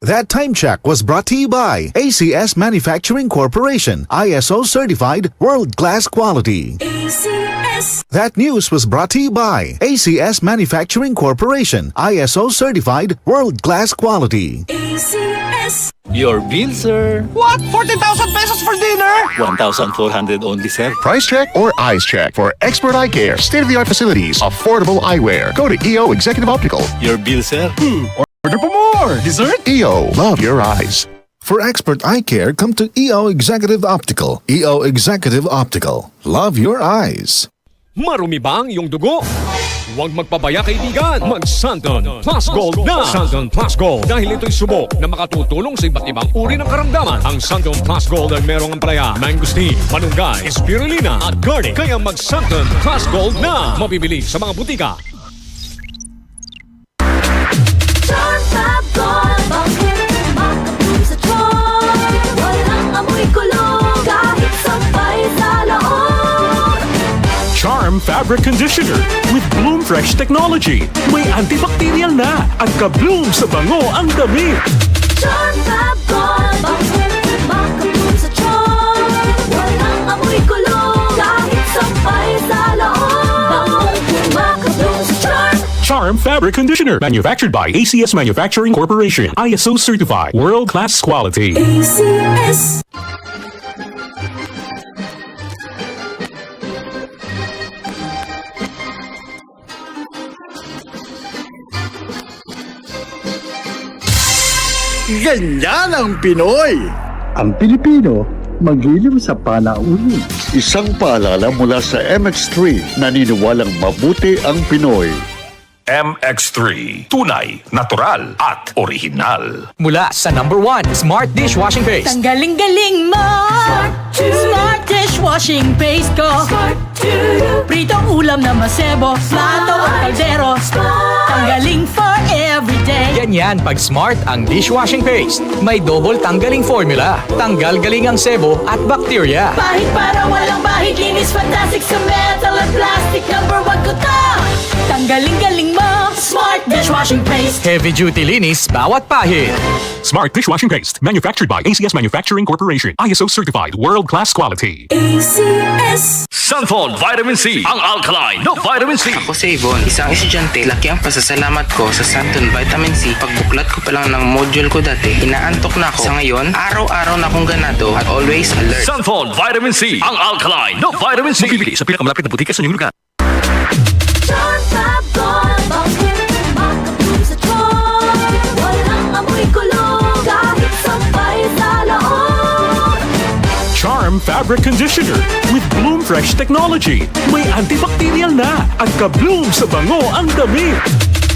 That time check was brought to you by ACS Manufacturing Corporation, ISO certified world-class quality. ACS. That news was brought to you by ACS Manufacturing Corporation, ISO certified world-class quality. ACS. Your bill, sir. What? 40,000 pesos for dinner? 1,400 only, sir. Price check or eyes check for expert eye care, state-of-the-art facilities, affordable eyewear. Go to EO Executive Optical. Your bill, sir. Order for more. Dessert? EO, love your eyes. For expert eye care, come to EO Executive Optical. EO Executive Optical. Love your eyes. Marumi ba ang iyong dugo? Huwag magpabaya, kaibigan. Mag-Santon Plus Gold na. Santon Plus Gold. Dahil ito'y subok na makatutulong sa iba't ibang uri ng karamdaman. Ang Santon Plus Gold ay merong ampalaya, mangosteen, malunggay, spirulina at garlic. Kaya mag-Santon Plus Gold na. Mabibili sa mga butika. Charm Fab Gold. Bakit makapun sa charm? Walang amoy kulong kahit sampay sa laon. Charm Fabric Conditioner with Bloom Fresh Technology. May antibacterial na at ka-bloom sa bango ang damit. Charm Fab Gold. Bakit makapun sa charm? Walang amoy kulong kahit sampay sa laon. Makapun sa charm. Charm Fabric Conditioner. Manufactured by ACS Manufacturing Corporation. ISO certified. World-class quality. ACS. Ganyan ang Pinoy! Ang Pilipino, magilim sa panauhin. Isang paalala mula sa MX3, naniniwalang mabuti ang Pinoy. MX3. Tunay, natural, at orihinal. Mula sa #1 Smart Dishwashing Paste. Tanggaling-galing mo. Smart dishwashing paste ko. Pritong ulam na masebo. Plato at kaldero. Tanggaling for everyday. Ganyan pag Smart ang dishwashing paste. May double tanggaling formula. Tanggal galing ang sebo at bakterya. Bahid para walang bahid. Linis fantastic sa metal at plastic. #1 ko to. Tanggaling-galing mo. Smart dishwashing paste. Heavy duty linis bawat pahid. Smart Dishwashing Paste. Manufactured by ACS Manufacturing Corporation. ISO certified. World-class quality. ACS. Santon Vitamin C. Ang alkaline na Vitamin C. Ako si Yvonne, isang estudyante. Laki ang pasasalamat ko sa Santon Vitamin C. Pagbuklat ko pa lang ng module ko dati, inaantok na ako. Sa ngayon, araw-araw na akong ganado at always alert. Santon Vitamin C. Ang alkaline na Vitamin C. Mabibili sa pinakamalapit na butika sa inyong lugar. Charm Fab Gold. Bakit makapun sa charm? Walang amoy kulong kahit sampay sa laon. Charm Fabric Conditioner with Bloom Fresh Technology. May antibacterial na at ka-bloom sa bango ang damit.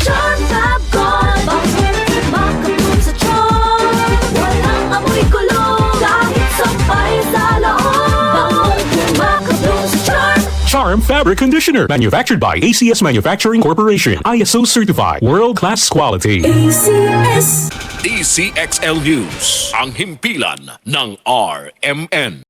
Charm Fab Gold. Bakit makapun sa charm? Walang amoy kulong kahit sampay sa laon. Makapun sa charm. Charm Fabric Conditioner. Manufactured by ACS Manufacturing Corporation. ISO certified. World-class quality. ACS. DCXL News. Ang himpilan ng RMN.